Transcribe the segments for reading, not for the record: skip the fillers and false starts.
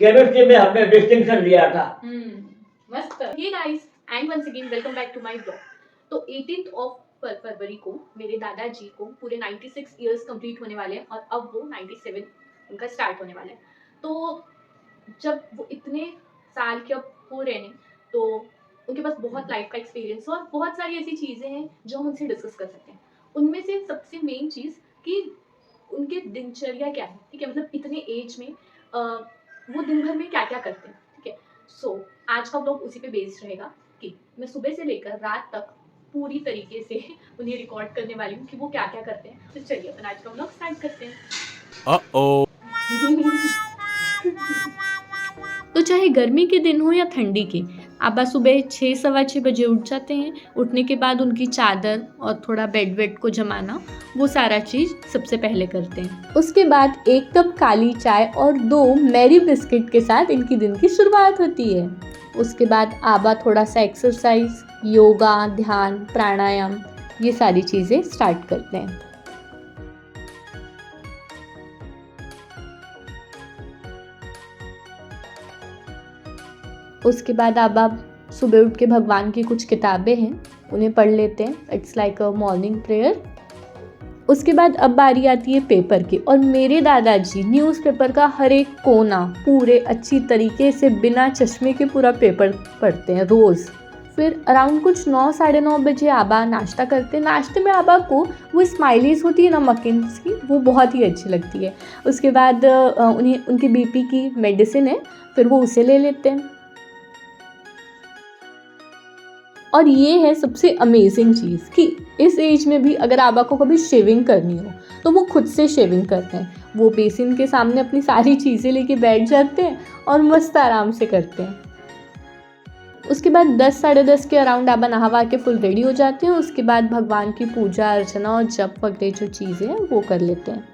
Chemistry में हमने distinction लिया था। मस्त। Hey guys, and once again welcome back to my blog. तो 18th ऑफ फरवरी को मेरे दादाजी को पूरे 96 इयर्स कंप्लीट होने वाले हैं और अब वो 97 उनका स्टार्ट होने वाला है। तो जब वो इतने साल के अब हो रहे हैं तो उनके पास बहुत लाइफ का एक्सपीरियंस और बहुत सारी ऐसी चीज़ें हैं जो हम उनसे डिस्कस कर सकते हैं। उनमें से सबसे मेन चीज़ कि उनके दिनचर्या क्या है, ठीक है, मतलब इतने एज में वो दिन भर में क्या क्या करते हैं, ठीक है। सो आज का ब्लॉग उसी पे बेस्ड रहेगा कि मैं सुबह से लेकर रात तक पूरी तरीके से उन्हें रिकॉर्ड करने वाली हूँ कि वो क्या क्या करते हैं। तो चलिए अपन आज का ब्लॉग स्टार्ट करते हैं। तो चाहे गर्मी के दिन हो या ठंडी के, आबा सुबह 6-6:15 बजे उठ जाते हैं। उठने के बाद उनकी चादर और थोड़ा बेड वेड को जमाना, वो सारा चीज़ सबसे पहले करते हैं। उसके बाद 1 कप काली चाय और 2 मैरी बिस्किट के साथ इनकी दिन की शुरुआत होती है। उसके बाद आबा थोड़ा सा एक्सरसाइज, योगा, ध्यान, प्राणायाम, ये सारी चीज़ें स्टार्ट करते हैं। उसके बाद अब आप सुबह उठ के भगवान की कुछ किताबें हैं उन्हें पढ़ लेते हैं। It's like a morning prayer. उसके बाद अब बारी आती है पेपर की, और मेरे दादाजी न्यूज़पेपर का हर एक कोना पूरे अच्छी तरीके से बिना चश्मे के पूरा पेपर पढ़ते हैं रोज़। फिर अराउंड कुछ 9-9:30 बजे आबा नाश्ता करते हैं। नाश्ते में आबा को वो स्माइलीज़ होती है ना मकिन्स की, वो बहुत ही अच्छी लगती है। उसके बाद उन्हें उनकी बीपी की मेडिसिन है, फिर वो उसे ले लेते हैं। और ये है सबसे अमेजिंग चीज़ कि इस एज में भी अगर आबा को कभी शेविंग करनी हो तो वो खुद से शेविंग करते हैं। वो बेसिन के सामने अपनी सारी चीज़ें लेके बैठ जाते हैं और मस्त आराम से करते हैं। उसके बाद 10-10:30 के अराउंड आबा नहा के फुल रेडी हो जाते हैं। उसके बाद भगवान की पूजा अर्चना और जप वगैरह जो चीज़ें हैं वो कर लेते हैं।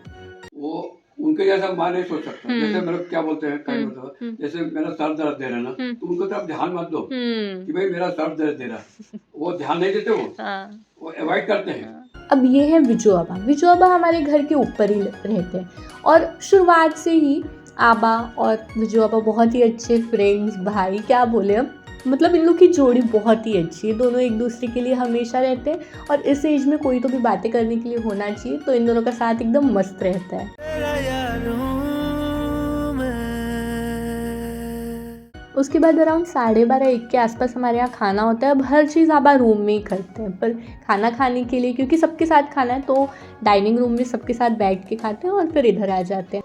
वो उनके जैसा मैं नहीं सोच सकता। जैसे मेरे क्या बोलते हैं, कई मतलब जैसे मेरा सर दर्द दे रहा है ना, तो उनको तरफ ध्यान मत दो कि भाई मेरा सर दर्द दे रहा है। वो ध्यान नहीं देते, वो अवॉइड करते हैं। अब ये है विजू आबा। विजू आबा हमारे घर के ऊपर ही रहते हैं और शुरुआत से ही आबा और विजू आबा बहुत ही अच्छे फ्रेंड्स, भाई क्या बोले अब, मतलब इन लोग की जोड़ी बहुत ही अच्छी है। दोनों एक दूसरे के लिए हमेशा रहते हैं और इस एज में कोई तो भी बातें करने के लिए होना चाहिए, तो इन दोनों का साथ एकदम मस्त रहता है। उसके बाद अराउंड 12:30-1 के आसपास हमारे यहाँ खाना होता है। अब हर चीज़ आबा रूम में ही करते हैं, पर खाना खाने के लिए क्योंकि सबके साथ खाना है तो डाइनिंग रूम में सबके साथ बैठ के खाते हैं और फिर इधर आ जाते हैं।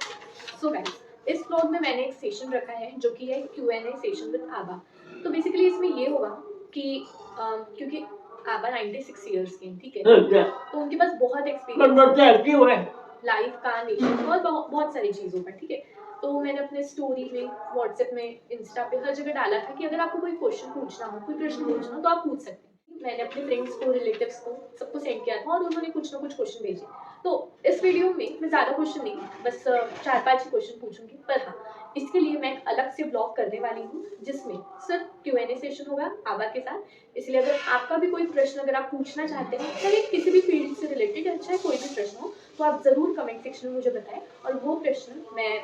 सो गाइस, इस व्लॉग में मैंने एक सेशन रखा है जो कि है Q&A सेशन विद आबा। तो बेसिकली इसमें ये होगा कि क्योंकि आबा 96 ईयर्स के हैं, ठीक है, तो उनके पास बहुत एक्सपीरियंस है लाइफ का, नेचर और बहुत सारी चीज़ों पर, ठीक है। तो मैंने अपने स्टोरी में, व्हाट्सएप में, इंस्टा पे हर जगह डाला था कि अगर आपको कोई क्वेश्चन पूछना हो, कोई प्रश्न पूछना हो तो आप पूछ सकते हैं। मैंने अपने फ्रेंड्स को, रिलेटिव्स को, सबको सेंड किया था और उन्होंने कुछ ना कुछ क्वेश्चन भेजे। तो इस वीडियो में मैं ज़्यादा क्वेश्चन नहीं, बस 4-5 क्वेश्चन पूछूंगी, पर हाँ, इसके लिए मैं एक अलग से ब्लॉग करने वाली हूँ जिसमें सिर्फ Q&A सेशन होगा आबा के साथ। इसलिए अगर आपका भी कोई प्रश्न अगर आप पूछना चाहते हैं, चाहे किसी भी फील्ड से रिलेटेड या चाहे कोई भी प्रश्न हो, तो आप ज़रूर कमेंट सेक्शन में मुझे बताएं और वो प्रश्न मैं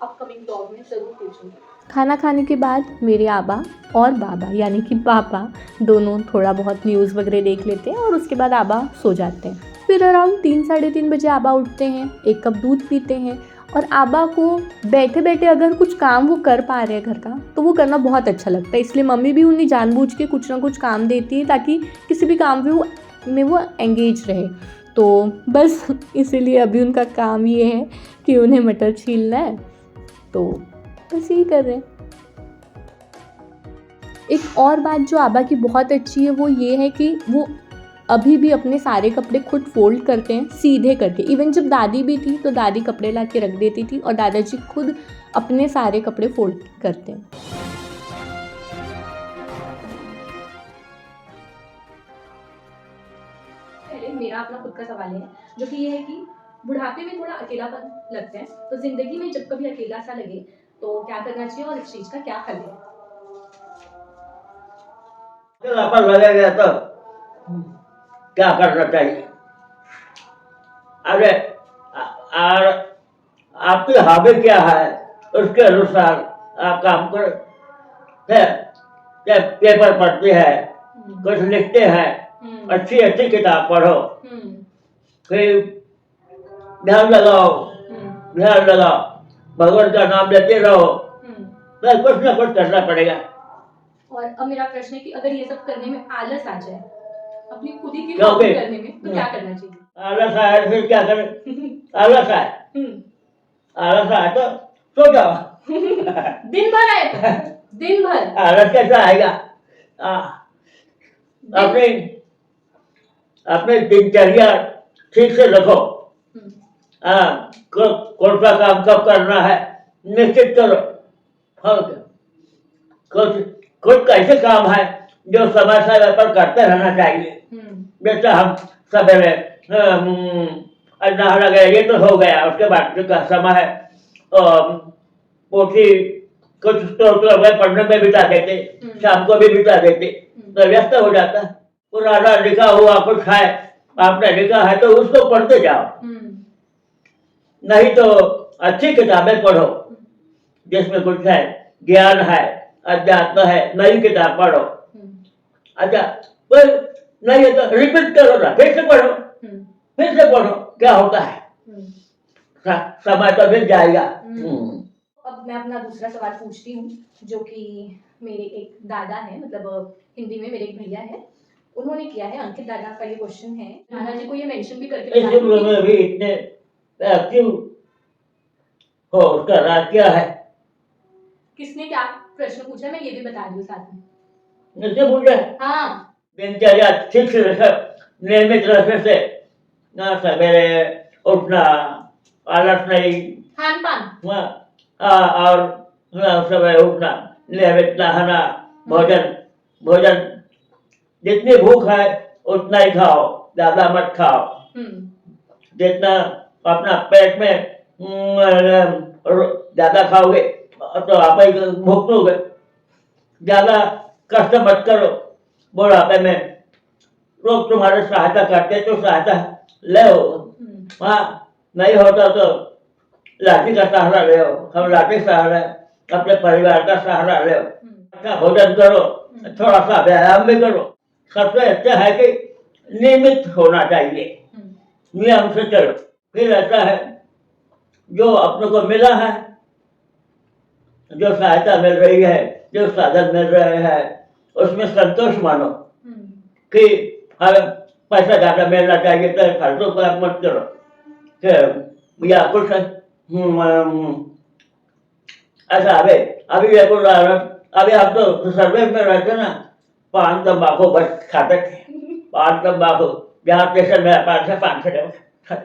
अपकमिंग ब्लॉग में ज़रूर पूछूंगी। खाना खाने के बाद मेरे आबा और बाबा यानी कि पापा दोनों थोड़ा बहुत न्यूज़ वगैरह देख लेते हैं और उसके बाद आबा सो जाते हैं। फिर अराउंड 3-3:30 बजे आबा उठते हैं, 1 कप दूध पीते हैं और आबा को बैठे बैठे अगर कुछ काम वो कर पा रहे हैं घर का तो वो करना बहुत अच्छा लगता है। इसलिए मम्मी भी उन्हें जानबूझ के कुछ ना कुछ काम देती है ताकि किसी भी काम में वो एंगेज रहे। तो बस इसीलिए अभी उनका काम ये है कि उन्हें मटर छीलना है, तो बस यही कर रहे हैं। एक और बात जो आबा की बहुत अच्छी है वो ये है कि वो अभी भी अपने सारे कपड़े खुद फोल्ड करते हैं सीधे करके। इवन जब दादी भी थी तो दादी कपड़े ला के रख देती थी और दादाजी खुद अपने सारे कपड़े फोल्ड करते हैं। पहले मेरा अपना खुद का सवाल है जो कि ये है कि बुढ़ापे में थोड़ा अकेलापन लगता है, तो जिंदगी में जब कभी अकेला सा लगे तो क्या करना चाहिए और इस चीज का क्या हल है? अपन लगेगा तो क्या करना चाहिए? अरे और आपकी हॉबी क्या है उसके अनुसार आप काम करो, फिर पेपर पढ़ते हैं, कुछ लिखते हैं, अच्छी अच्छी किताब पढ़ो, फिर ध्यान लगाओ, भगवान का नाम लेते रहो, तो कुछ ना कुछ करना पड़ेगा। और अब मेरा प्रश्न है कि अगर ये सब करने में आलस आ जाए, अपनी खुद ही की क्योंकि- हॉबी करने में, तो क्या करना चाहिए? आलस आए फिर क्या करें? आलस आए तो सो जाओ। दिन भर आए, दिन भर आलस कैसा आएगा? अपने दिनचर्या ठीक से रखो। कौन सा काम कब करना है निश्चित करो। कुछ कैसे काम है जो समय समय पर करते रहना चाहिए। जैसे हम सवेरे नहा गए, ये तो हो गया, उसके बाद का समय है पोथी कुछ तो पढ़ने में बिता देते, शाम को भी बिता देते, तो व्यस्त हो जाता है। पुराना लिखा हुआ कुछ है, आपने लिखा है तो उसको पढ़ते जाओ, नहीं तो अच्छी किताबें पढ़ो जिसमें कुछ है, ज्ञान है, अध्यात्म है, नई किताब पढ़ो। अच्छा नहीं है तो रिपीट करो ना, फिर से पढ़ो, क्या होता है, समय तो मिल जाएगा। अब मैं अपना दूसरा सवाल पूछती हूँ, जो कि मेरे एक दादा है, मतलब हिंदी में मेरे एक भैया है, उन्होंने किया है। अंकित दादा का ये क्वेश्चन है, दादाजी को ये मेंशन भी करके इस उम्र में भी इतने एक्टिव हो, उसका राज क्या है? किसने क्या प्रश्न पूछा, मैं ये भी बता दूं साथ में। मुझसे पूछा? हाँ। दिनचर्या ठीक से नियमित रखने से सवेरे उठना, आलस नहीं, खान पान और सवेरे उठना, नियमित नहाना, भोजन जितनी भूख है उतना ही खाओ, ज्यादा मत खाओ। जितना अपना पेट में ज्यादा खाओगे तो आप भूख लोगे। ज्यादा कष्ट मत करो, बुढ़ापे में लोग तुम्हारे सहायता करते तो सहायता ले हो, नहीं होता तो लाठी का सहारा ले हो। हम लाठी सहारा अपने परिवार का सहारा ले हो। अच्छा भोजन करो, थोड़ा सा व्यायाम भी करो। सबसे अच्छा है कि नियमित होना चाहिए, नियम से चलो, फिर ऐसा है जो अपने को मिला है, जो सहायता मिल रही है, जो साधन मिल रहे हैं, उसमें संतोष मानो कि हमें पैसा ज्यादा मिलना चाहिए तो खर्चों पर मत करो या कुछ ऐसा। अभी आप तो सर्वे में रहते ना, पान तंबाकू बस खाते थे, पान तंबाकू जहाँ स्टेशन में 500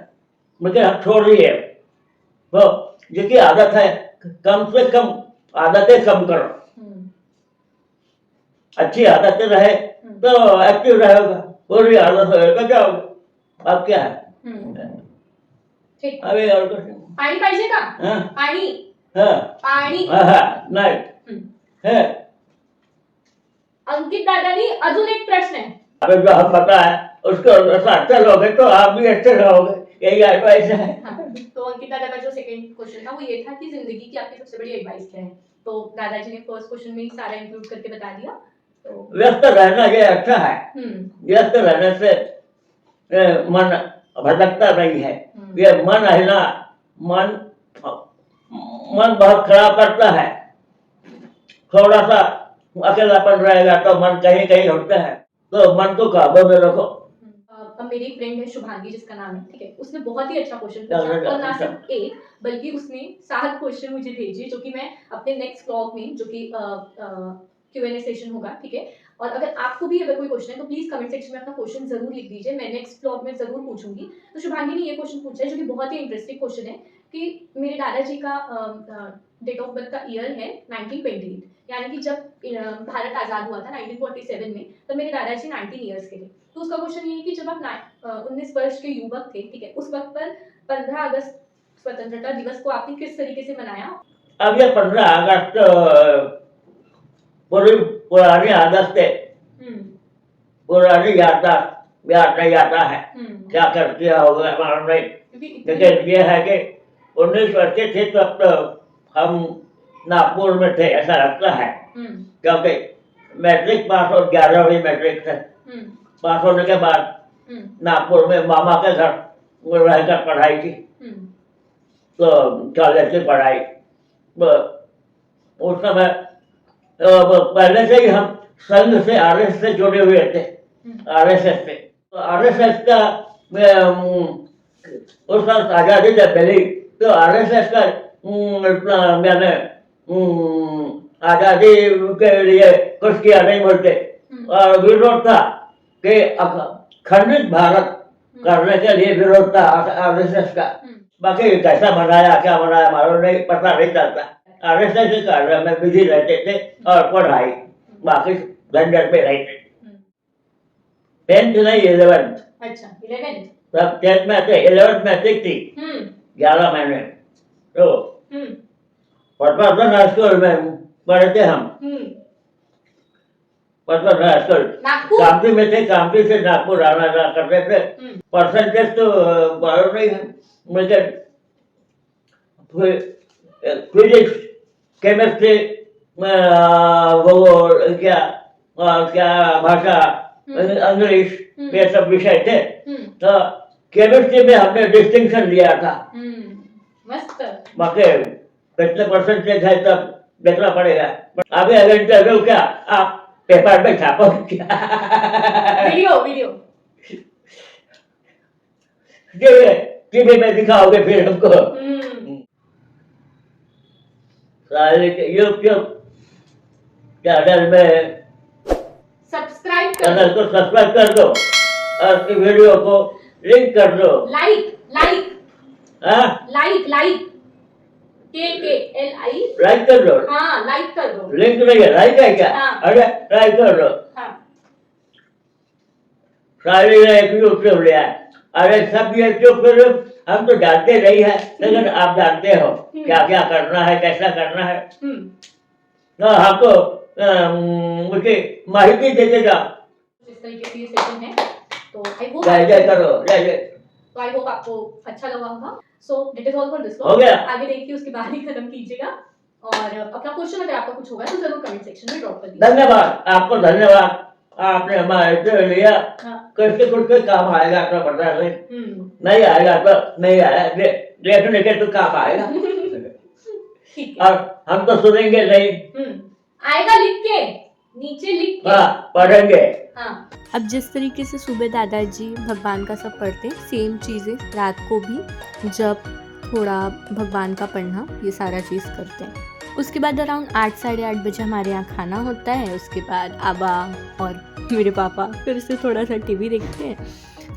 मुझे हम छोड़ दिए। तो जिसकी आदत है कम से कम आदतें कम करो, अच्छी आदतें रहे तो एक्टिव रहेगा, पूरी आदत रहेगा क्या होगा। अब क्या है अभी और कुछ पानी पाहिजे का? पानी पाणी नाही है। अंकित दादानी अजून एक प्रश्न है। अभी जो हम पता है उसको अच्छा लोगे तो आप भी अच्छे रहोगे, यही एडवाइस है। तो अंकित दादा का जो सेकंड क्वेश्चन था वो ये था कि जिंदगी की आपकी सबसे बड़ी एडवाइस क्या है। तो दादाजी ने फर्स्ट क्वेश्चन में ही सारा इंक्लूड करके बता दिया। तो व्यस्त रहना ये अच्छा है, व्यस्त रहने से मन भटकता नहीं है। ये मन है ना, मन बहुत खराब करता है। थोड़ा सा अकेलापन रहेगा तो मन कहीं कहीं उठता है, तो मन को काबू में रखो। अब मेरी एक फ्रेंड है शुभांगी जिसका नाम है, ठीक है, उसने बहुत ही अच्छा क्वेश्चन पूछा और ना सिर्फ एक बल्कि उसने 7 क्वेश्चन मुझे भेजे, जो कि मैं अपने नेक्स्ट व्लॉग में जो कि Q&A सेशन होगा, ठीक है। और अगर आपको भी अगर कोई क्वेश्चन है तो प्लीज कमेंट सेक्शन में अपना क्वेश्चन जरूर लिख दीजिए, मैं नेक्स्ट व्लॉग में जरूर पूछूंगी। तो शुभांगी ने ये क्वेश्चन पूछा है जो कि बहुत ही इंटरेस्टिंग क्वेश्चन है कि मेरे दादाजी का डेट ऑफ बर्थ का ईयर है 1928, यानी कि जब भारत आज़ाद हुआ था 1947 में, तो मेरे दादाजी 19 ईयर्स के थे। तो उसका क्वेश्चन ये है कि जब आप 19 वर्ष के युवक थे, ठीक है, उस वक्त पर 15 अगस्त स्वतंत्रता दिवस को आपने किस तरीके से मनाया? अब ये 15 अगस्त पुरानी आदत से पुरानी याद नहीं आता है, क्या कर दिया होगा हमारा नहीं। लेकिन ये है कि 19 वर्ष के थे तब तो हम नागपुर में थे ऐसा लगता है, हम्म, क्योंकि मैट्रिक पास और 11वीं मैट्रिक से हम्म, पास होने के बाद हम्म, नागपुर में मामा के घर में रहकर पढ़ाई की, हम्म, तो कॉलेज की पढ़ाई उस समय पहले से ही हम संघ से आरएसएस से जुड़े हुए थे, आरएसएस से। तो आरएसएस का उस वक्त आजादी जब मिली तो आरएसएस का मैंने आजादी के लिए कुछ किया नहीं बोलते, और विरोध था कि खंडित भारत करने के लिए विरोध था आरएसएस का। बाकी कैसा बनाया क्या बनाया मालूम नहीं, पता नहीं चलता। आरएसएस के कार्य में बिजी रहते थे और पढ़ाई बाकी झंझट पे रहते। 10th नहीं 11th, अच्छा 11th, तब 10th में थे, 11th में थी 11 महीने। तो पटना स्कूल में पढ़े थे हम, पटना स्कूल नागपुर, कामठी में थे, कामठी से नागपुर आना जाना करते थे। परसेंटेज तो मालूम नहीं है मुझे, फिजिक्स केमिस्ट्री वो क्या भाषा इंग्लिश ये सब विषय थे। तो केमिस्ट्री में हमने डिस्टिंक्शन लिया था, मस्त। बाकी कितने परसेंटेज है तब देखना पड़ेगा। अभी अगर इंटरव्यू क्या आप पेपर में छापो क्या? वीडियो टीवी में दिखाओगे फिर हमको। यूट्यूब चैनल में सब्सक्राइब चैनल करो, को सब्सक्राइब कर दो और इस वीडियो को लिंक कर दो। लाइक हाँ लाइक KKLI, लाइक कर दो, हाँ लाइक कर दो। लिंक नहीं है, लाइक है क्या? हाँ। अरे लाइक कर दो। हाँ, सारी ने एक यूट्यूब लिया है। अरे सब यूट्यूब पर हम तो जानते नहीं है, लेकिन आप जानते हो क्या क्या करना है, कैसा करना है। तो हमको मुझे माहिती देते जाओ। इस तरीके से ये सेशन है, तो आई होप जय जय करो, जय जय। तो आई होप आपको अच्छा लगा होगा। So it is all for this हो गया। आगे देखिए उसके बाद ही खत्म कीजिएगा, और अपना क्वेश्चन अगर आपका कुछ होगा तो जरूर कमेंट सेक्शन में ड्रॉप कर दीजिए। धन्यवाद, आपको धन्यवाद, आपने हमारे से लिया। हाँ। कैसे कुछ के काम आएगा तो पता नहीं, नहीं आएगा तो नहीं आया, देखने के तो काम आएगा। ठीक है। और हम तो सुनेंगे नहीं, आएगा लिख के, नीचे लिख के। हाँ पढ़ेंगे। हाँ। अब जिस तरीके से सुबह दादाजी भगवान का सब पढ़ते हैं, सेम चीज़ें रात को भी जब थोड़ा भगवान का पढ़ना, ये सारा चीज़ करते हैं। उसके बाद अराउंड 8 साढ़े 8 बजे हमारे यहाँ खाना होता है। उसके बाद आबा और मेरे पापा फिर से थोड़ा सा टीवी देखते हैं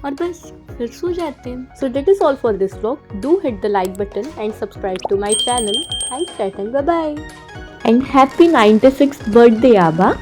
और बस फिर सो जाते हैं। So that is all for this vlog. Do hit the like button and subscribe to my channel. Thanks and bye bye and happy 96th birthday आबा।